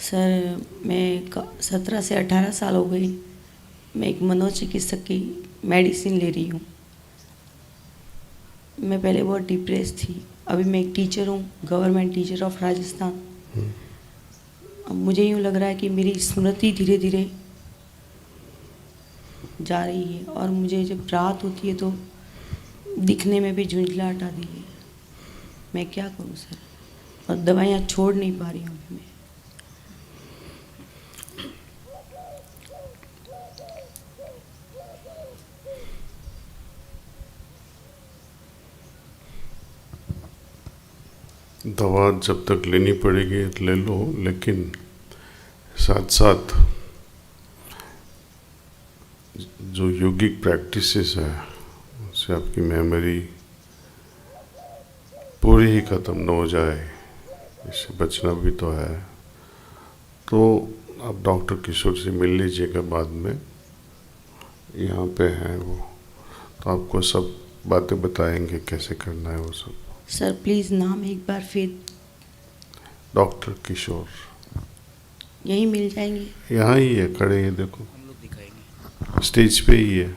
Sir मैं 17 से 18 साल हो गई। मैं एक मनोचिकित्सक की मेडिसिन ले रही हूँ। मैं पहले बहुत डिप्रेस थी। अभी मैं एक टीचर हूँ, गवर्नमेंट टीचर ऑफ राजस्थान। अब मुझे यूँ लग रहा है कि मेरी स्मृति धीरे धीरे जा रही है और मुझे जब रात होती है तो दिखने में भी झुंझलाहट आती है। मैं क्या करूँ सर? और दवाइयाँ छोड़ नहीं पा रही हूँ मैं। दवा जब तक लेनी पड़ेगी ले लो, लेकिन साथ साथ जो योगिक प्रैक्टिसेस है उससे आपकी मेमोरी पूरी ही ख़त्म न हो जाए, इससे बचना भी तो है। तो आप डॉक्टर किशोर से मिल लीजिएगा बाद में, यहाँ पे हैं वो, तो आपको सब बातें बताएंगे कैसे करना है वो सब। सर प्लीज़ नाम एक बार फिर। डॉक्टर किशोर यहीं मिल जाएंगे? यहाँ ही है, खड़े हैं, देखो हम लोग दिखाएंगे, स्टेज पे ही है।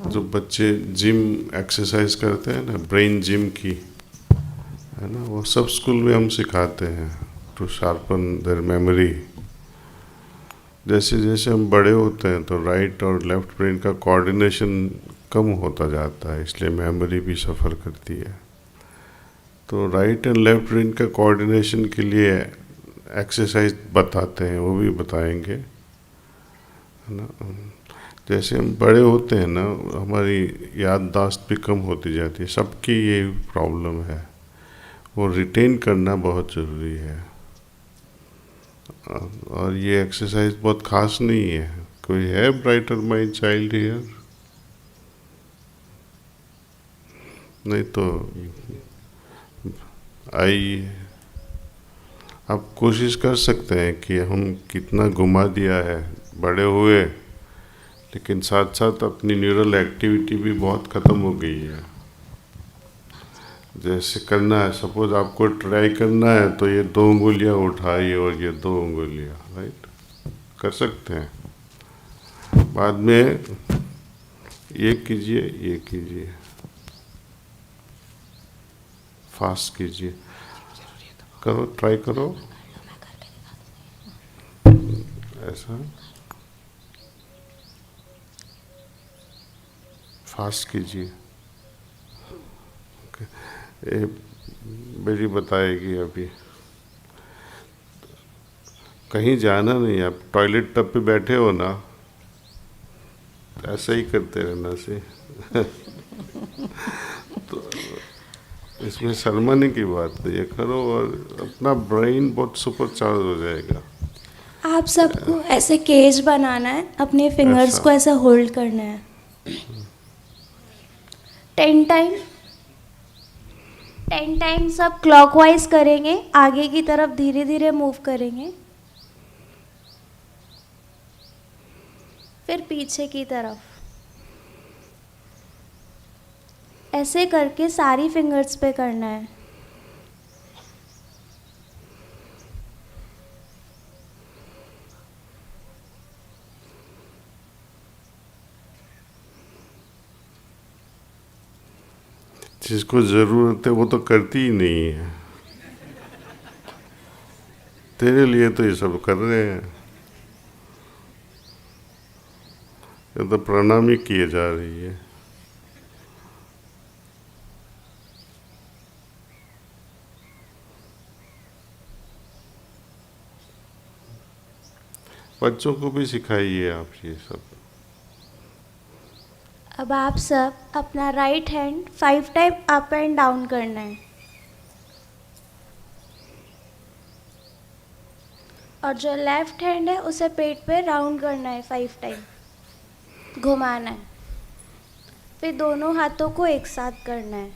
जो बच्चे जिम एक्सरसाइज करते हैं ना, ब्रेन जिम की, है ना, वो सब स्कूल में हम सिखाते हैं टू शार्पन देयर मेमोरी। जैसे जैसे हम बड़े होते हैं तो राइट और लेफ्ट ब्रेन का कोऑर्डिनेशन कम होता जाता है, इसलिए मेमोरी भी सफ़र करती है। तो राइट एंड लेफ्ट ब्रेन का कोऑर्डिनेशन के लिए एक्सरसाइज बताते हैं, वो भी बताएंगे, है ना। जैसे हम बड़े होते हैं ना, हमारी याददाश्त भी कम होती जाती है, सबकी ये प्रॉब्लम है। वो रिटेन करना बहुत ज़रूरी है। और ये एक्सरसाइज बहुत ख़ास नहीं है। कोई है ब्राइटर माइंड चाइल्ड हियर? नहीं तो आइए, आप कोशिश कर सकते हैं कि हम कितना घुमा दिया है बड़े हुए, लेकिन साथ साथ अपनी न्यूरल एक्टिविटी भी बहुत ख़त्म हो गई है। जैसे करना है, सपोज आपको ट्राई करना है तो ये 2 उंगलियां उठाइए और ये 2 उंगलियां, राइट, कर सकते हैं। बाद में ये कीजिए, ये कीजिए, फास्ट कीजिए, करो, ट्राई करो ऐसा, फास्ट कीजिए। ये मेरी बताएगी अभी। कहीं जाना नहीं, आप टॉयलेट टब पे बैठे हो ना, ऐसा ही करते रहना से तो इसमें शर्माने की बात है, ये करो और अपना ब्रेन बहुत सुपर चार्ज हो जाएगा। आप सबको ऐसे केज बनाना है, अपने फिंगर्स ऐसा को ऐसे होल्ड करना है 10 टाइम। 10 टाइम सब क्लॉकवाइज करेंगे, आगे की तरफ धीरे धीरे मूव करेंगे, फिर पीछे की तरफ। ऐसे करके सारी फिंगर्स पे करना है। जिसको ज़रूरत है वो तो करती ही नहीं है, तेरे लिए तो ये सब कर रहे हैं, ये तो प्रणाम ही किए जा रही है। बच्चों को भी सिखाइए आप ये सब। अब आप सब अपना right hand 5 time up and down करना है, और जो लेफ्ट हैंड है उसे पेट पे राउंड करना है 5 टाइम, घुमाना है। फिर दोनों हाथों को एक साथ करना है।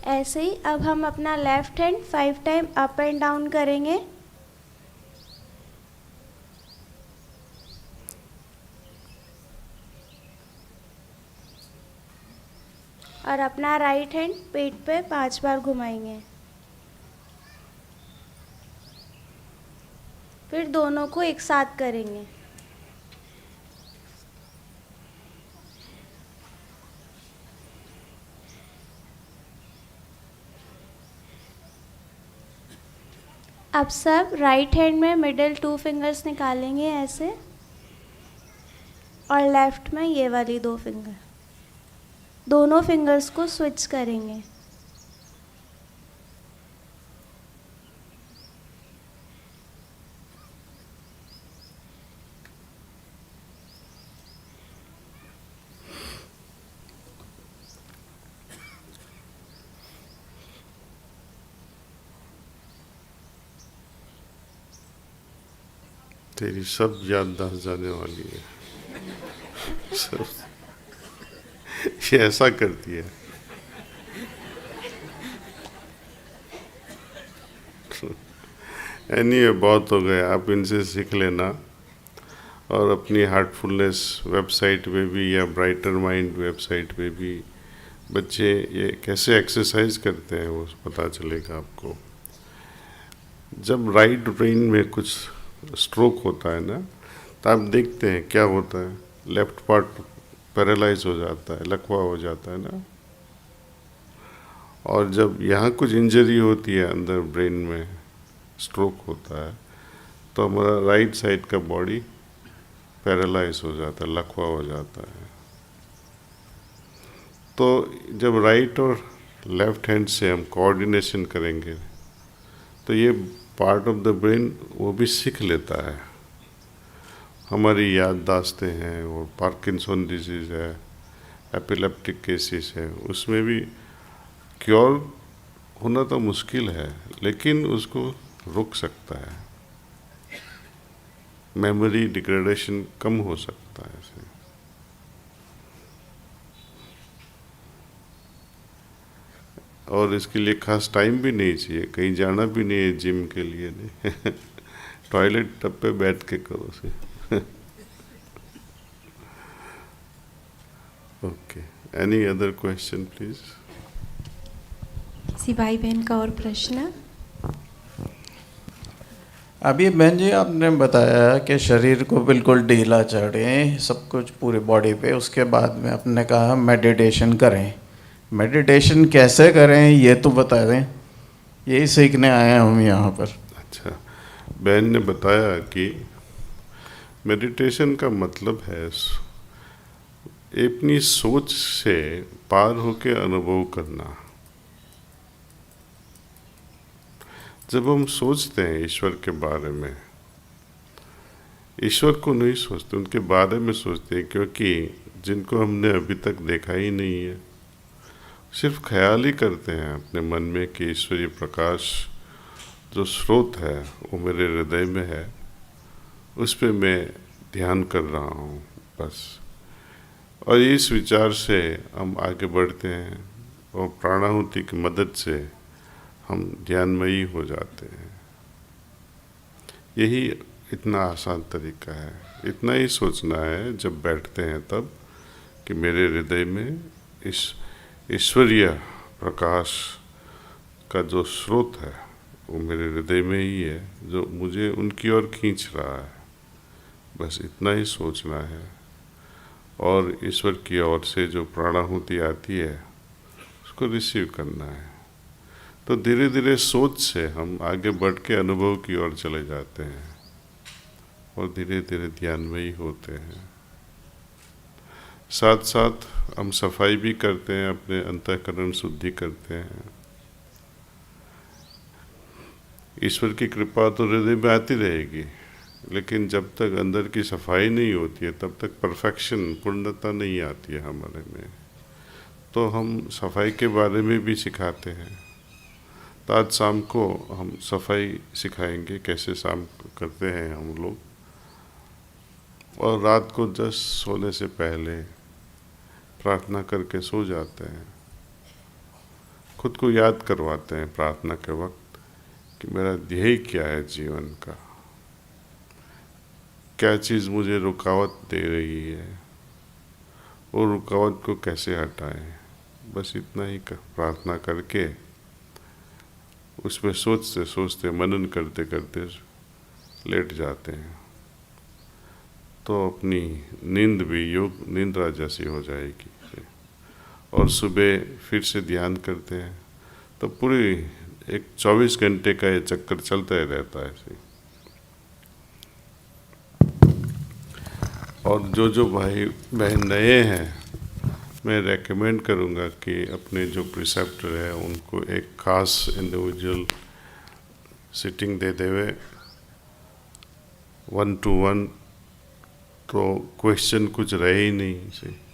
ऐसे ही अब हम अपना left hand 5 time up and down करेंगे। और अपना राइट हैंड पेट पे 5 बार घुमाएंगे। फिर दोनों को एक साथ करेंगे। अब सब राइट हैंड में मिडिल 2 फिंगर्स निकालेंगे ऐसे, और लेफ्ट में ये वाली 2 फिंगर, दोनों फिंगर्स को स्विच करेंगे। तेरी सब याददाश्त जाने वाली है, सब ये ऐसा करती है। एनीवे बहुत हो गया, आप इनसे सीख लेना। और अपनी हार्टफुलनेस वेबसाइट पे भी या ब्राइटर माइंड वेबसाइट पे भी बच्चे ये कैसे एक्सरसाइज करते हैं वो पता चलेगा आपको। जब राइट ब्रेन में कुछ स्ट्रोक होता है ना, तो आप देखते हैं क्या होता है, लेफ्ट पार्ट पैरालाइज हो जाता है, लकवा हो जाता है ना। और जब यहाँ कुछ इंजरी होती है अंदर ब्रेन में, स्ट्रोक होता है, तो हमारा राइट साइड का बॉडी पैरालाइज हो जाता है, लकवा हो जाता है। तो जब राइट और लेफ्ट हैंड से हम कोऑर्डिनेशन करेंगे तो ये पार्ट ऑफ द ब्रेन वो भी सीख लेता है। हमारी याददाश्तें हैं, वो पार्किंसन डिजीज़ है, एपिलेप्टिक केसेस है, उसमें भी क्योर होना तो मुश्किल है, लेकिन उसको रुक सकता है। मेमोरी डिग्रेडेशन कम हो सकता है ऐसे। और इसके लिए खास टाइम भी नहीं चाहिए, कहीं जाना भी नहीं है जिम के लिए नहीं टॉयलेट टब पे बैठ के करो से okay, any other question please. किसी भाई बहन का और प्रश्न? अभी बहन जी आपने बताया कि शरीर को बिल्कुल ढीला चढ़े सब कुछ पूरी बॉडी पे, उसके बाद में आपने कहा मेडिटेशन करें। मेडिटेशन कैसे करें ये तो बता दें, यही सीखने आए हैं हम यहाँ पर। अच्छा, बहन ने बताया कि मेडिटेशन का मतलब है अपनी सोच से पार होके अनुभव करना। जब हम सोचते हैं ईश्वर के बारे में, ईश्वर को नहीं सोचते, उनके बारे में सोचते हैं, क्योंकि जिनको हमने अभी तक देखा ही नहीं है, सिर्फ ख्याल ही करते हैं अपने मन में कि ईश्वरीय प्रकाश जो स्रोत है वो मेरे हृदय में है, उस पर मैं ध्यान कर रहा हूँ बस। और इस विचार से हम आगे बढ़ते हैं और प्राणाहुति की मदद से हम ध्यानमयी हो जाते हैं। यही इतना आसान तरीका है, इतना ही सोचना है जब बैठते हैं तब कि मेरे हृदय में इस ईश्वरीय प्रकाश का जो स्रोत है वो मेरे हृदय में ही है, जो मुझे उनकी ओर खींच रहा है। बस इतना ही सोचना है। और ईश्वर की ओर से जो प्राणाहुति आती है उसको रिसीव करना है। तो धीरे धीरे सोच से हम आगे बढ़ के अनुभव की ओर चले जाते हैं और धीरे धीरे ध्यानमयी होते हैं। साथ साथ हम सफाई भी करते हैं, अपने अंतःकरण शुद्धि करते हैं। ईश्वर की कृपा तो हृदय में आती रहेगी, लेकिन जब तक अंदर की सफाई नहीं होती है तब तक परफेक्शन, पूर्णता नहीं आती है हमारे में। तो हम सफाई के बारे में भी सिखाते हैं। तो आज शाम को हम सफाई सिखाएंगे, कैसे शाम करते हैं हम लोग। और रात को जस्ट सोने से पहले प्रार्थना करके सो जाते हैं। खुद को याद करवाते हैं प्रार्थना के वक्त कि मेरा ध्येय क्या है जीवन का, क्या चीज़ मुझे रुकावट दे रही है, वो रुकावट को कैसे हटाएं। बस इतना ही प्रार्थना करके उसमें सोचते सोचते मनन करते करते लेट जाते हैं, तो अपनी नींद भी योग निद्रा जैसी हो जाएगी। और सुबह फिर से ध्यान करते हैं तो पूरी एक 24 घंटे का ये चक्कर चलता ही रहता है ऐसे। और जो भाई बहन नए हैं, मैं रेकमेंड करूँगा कि अपने जो प्रिसेप्टर है उनको एक खास इंडिविजुअल सिटिंग दे देवे 1-to-1, तो क्वेश्चन कुछ रहे ही नहीं से।